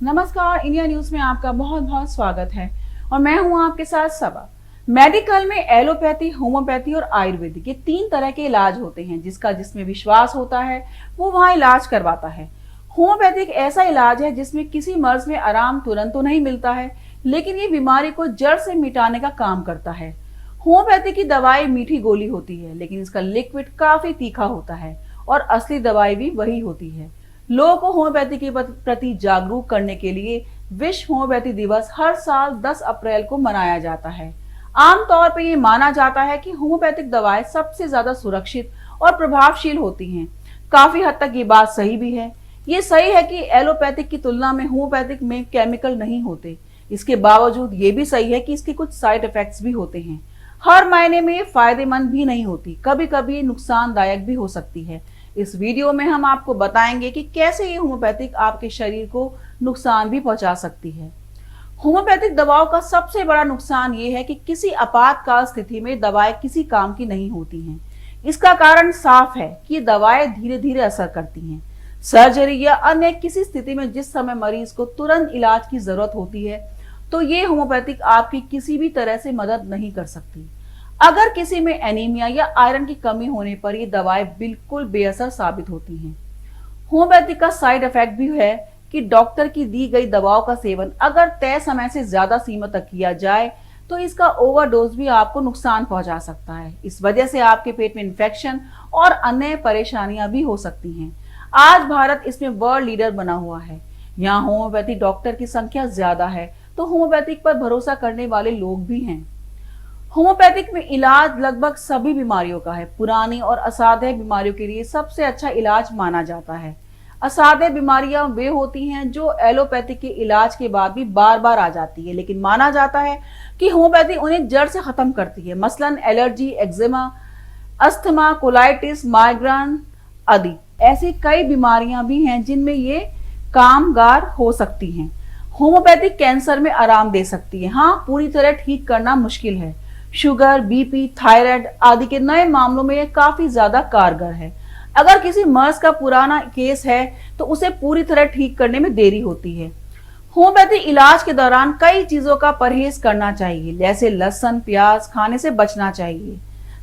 नमस्कार, India news में आपका बहुत बहुत स्वागत है और मैं हूं आपके साथ सबा। मेडिकल में एलोपैथी, होम्योपैथी और आयुर्वेदिक, ये तीन तरह के इलाज होते हैं। जिसमें विश्वास होता है वो वहां इलाज करवाता है। होम्योपैथी एक ऐसा इलाज है जिसमें किसी मर्ज में आराम तुरंत तो नहीं मिलता है, लेकिन ये बीमारी को जड़ से मिटाने का काम करता है। होम्योपैथी की दवाई मीठी गोली होती है, लेकिन इसका लिक्विड काफी तीखा होता है और असली दवाई भी वही होती है। लोगों को होम्योपैथी के प्रति जागरूक करने के लिए विश्व होम्योपैथी दिवस हर साल 10 अप्रैल को मनाया जाता है। आमतौर पर ये माना जाता है कि होम्योपैथिक दवाएं सबसे ज्यादा सुरक्षित और प्रभावशील होती हैं। काफी हद तक ये बात सही भी है। ये सही है कि एलोपैथिक की तुलना में होम्योपैथिक में केमिकल नहीं होते। इसके बावजूद ये भी सही है कि इसके कुछ साइड इफेक्ट्स भी होते हैं। हर मायने में ये फायदेमंद भी नहीं होती, कभी कभी ये नुकसानदायक भी हो सकती है। इस वीडियो में हम आपको बताएंगे कि कैसे ये होम्योपैथिक आपके शरीर को नुकसान भी पहुंचा सकती है। होम्योपैथिक दवाओं का सबसे बड़ा नुकसान ये है कि किसी आपातकाल स्थिति में दवाएं किसी काम की नहीं होती हैं। इसका कारण साफ है कि ये दवाएं धीरे धीरे असर करती हैं। सर्जरी या अन्य किसी स्थिति में जिस समय मरीज को तुरंत इलाज की जरूरत होती है, तो ये होम्योपैथिक आपकी किसी भी तरह से मदद नहीं कर सकती। अगर किसी में एनीमिया या आयरन की कमी होने पर ये दवाएं बिल्कुल बेअसर साबित होती हैं। होम्योपैथिक का साइड इफेक्ट भी है कि डॉक्टर की दी गई दवाओं का सेवन अगर तय समय से ज्यादा सीमा तक किया जाए तो इसका ओवरडोज भी आपको नुकसान पहुंचा सकता है। इस वजह से आपके पेट में इन्फेक्शन और अन्य परेशानियां भी हो सकती हैं। आज भारत इसमें वर्ल्ड लीडर बना हुआ है। यहाँ होम्योपैथी डॉक्टर की संख्या ज्यादा है, तो होम्योपैथिक पर भरोसा करने वाले लोग भी हैं। होम्योपैथिक में इलाज लगभग सभी बीमारियों का है। पुरानी और असाध्य बीमारियों के लिए सबसे अच्छा इलाज माना जाता है। असाध्य बीमारियां वे होती हैं जो एलोपैथिक के इलाज के बाद भी बार बार आ जाती है, लेकिन माना जाता है कि होम्योपैथी उन्हें जड़ से खत्म करती है। मसलन allergy, eczema, asthma, colitis, migraine आदि ऐसी कई बीमारियां भी हैं जिनमें ये कामगार हो सकती हैं। होम्योपैथिक कैंसर में आराम दे सकती है। हाँ, पूरी तरह ठीक करना मुश्किल है। शुगर, बीपी, थायराइड आदि के नए मामलों में यह काफी ज्यादा कारगर है। अगर किसी मर्ज का पुराना केस है तो उसे पूरी तरह ठीक करने में देरी होती है। होम्योपैथी इलाज के दौरान कई चीजों का परहेज करना चाहिए, जैसे लहसुन, प्याज खाने से बचना चाहिए।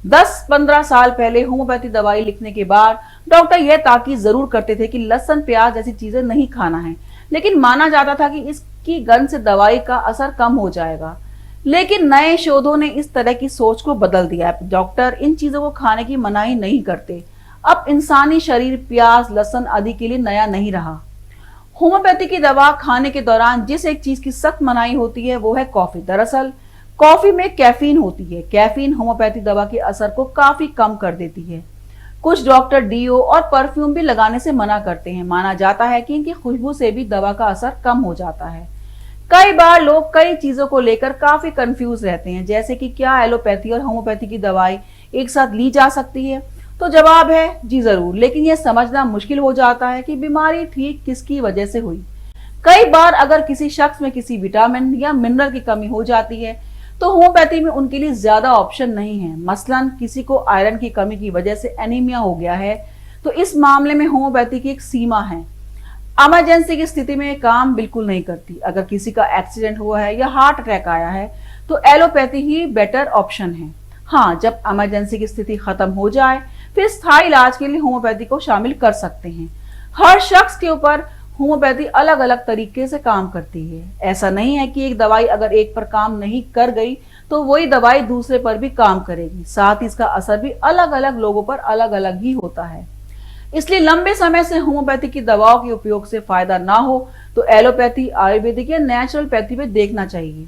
10-15 साल पहले होम्योपैथी दवाई लिखने के बाद डॉक्टर यह ताकीद जरूर करते थे कि लहसुन, प्याज जैसी चीजें नहीं खाना है, लेकिन माना जाता था कि इसकी गंध से दवाई का असर कम हो जाएगा। लेकिन नए शोधों ने इस तरह की सोच को बदल दिया है। डॉक्टर इन चीजों को खाने की मनाही नहीं करते। अब इंसानी शरीर प्याज, लहसुन आदि के लिए नया नहीं रहा। होम्योपैथी की दवा खाने के दौरान जिस एक चीज की सख्त मनाही होती है वो है कॉफी। दरअसल कॉफी में कैफीन होती है। कैफीन होम्योपैथी दवा के असर को काफी कम कर देती है। कुछ डॉक्टर डीओ और परफ्यूम भी लगाने से मना करते हैं। माना जाता है कि इनकी खुशबू से भी दवा का असर कम हो जाता है। कई बार लोग कई चीजों को लेकर काफी कंफ्यूज रहते हैं, जैसे कि क्या एलोपैथी और होम्योपैथी की दवाई एक साथ ली जा सकती है। तो जवाब है जी जरूर, लेकिन यह समझना मुश्किल हो जाता है कि बीमारी ठीक किसकी वजह से हुई। कई बार अगर किसी शख्स में किसी विटामिन या मिनरल की कमी हो जाती है तो होम्योपैथी में उनके लिए ज्यादा ऑप्शन नहीं है। मसलन किसी को आयरन की कमी की वजह से एनीमिया हो गया है, तो इस मामले में होम्योपैथी की एक सीमा है। इमरजेंसी की स्थिति में काम बिल्कुल नहीं करती। अगर किसी का एक्सीडेंट हुआ है या हार्ट अटैक आया है तो एलोपैथी ही बेटर ऑप्शन है। हाँ, जब इमरजेंसी की स्थिति खत्म हो जाए फिर स्थायी इलाज के लिए होम्योपैथी को शामिल कर सकते हैं। हर शख्स के ऊपर होम्योपैथी अलग अलग तरीके से काम करती है। ऐसा नहीं है कि एक दवाई अगर एक पर काम नहीं कर गई तो वही दवाई दूसरे पर भी काम करेगी। साथ ही इसका असर भी अलग अलग लोगों पर अलग अलग ही होता है। इसलिए लंबे समय से होम्योपैथी की दवाओं के उपयोग से फायदा ना हो तो एलोपैथी, आयुर्वेदिक या नेचुरोपैथी में देखना चाहिए।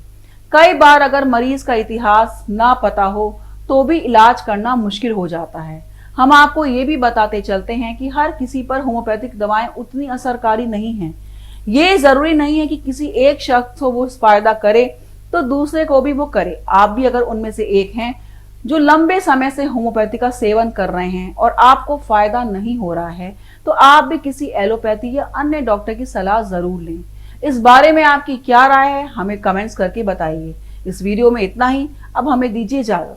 कई बार अगर मरीज का इतिहास ना पता हो तो भी इलाज करना मुश्किल हो जाता है। हम आपको ये भी बताते चलते हैं कि हर किसी पर होम्योपैथिक दवाएं उतनी असरकारी नहीं हैं। ये जरूरी नहीं है कि किसी एक शख्स को वो फायदा करे तो दूसरे को भी वो करे। आप भी अगर उनमें से एक हैं जो लंबे समय से होम्योपैथी का सेवन कर रहे हैं और आपको फायदा नहीं हो रहा है, तो आप भी किसी एलोपैथी या अन्य डॉक्टर की सलाह जरूर लें। इस बारे में आपकी क्या राय है, हमें कमेंट्स करके बताइए। इस वीडियो में इतना ही। अब हमें दीजिए इजाजत।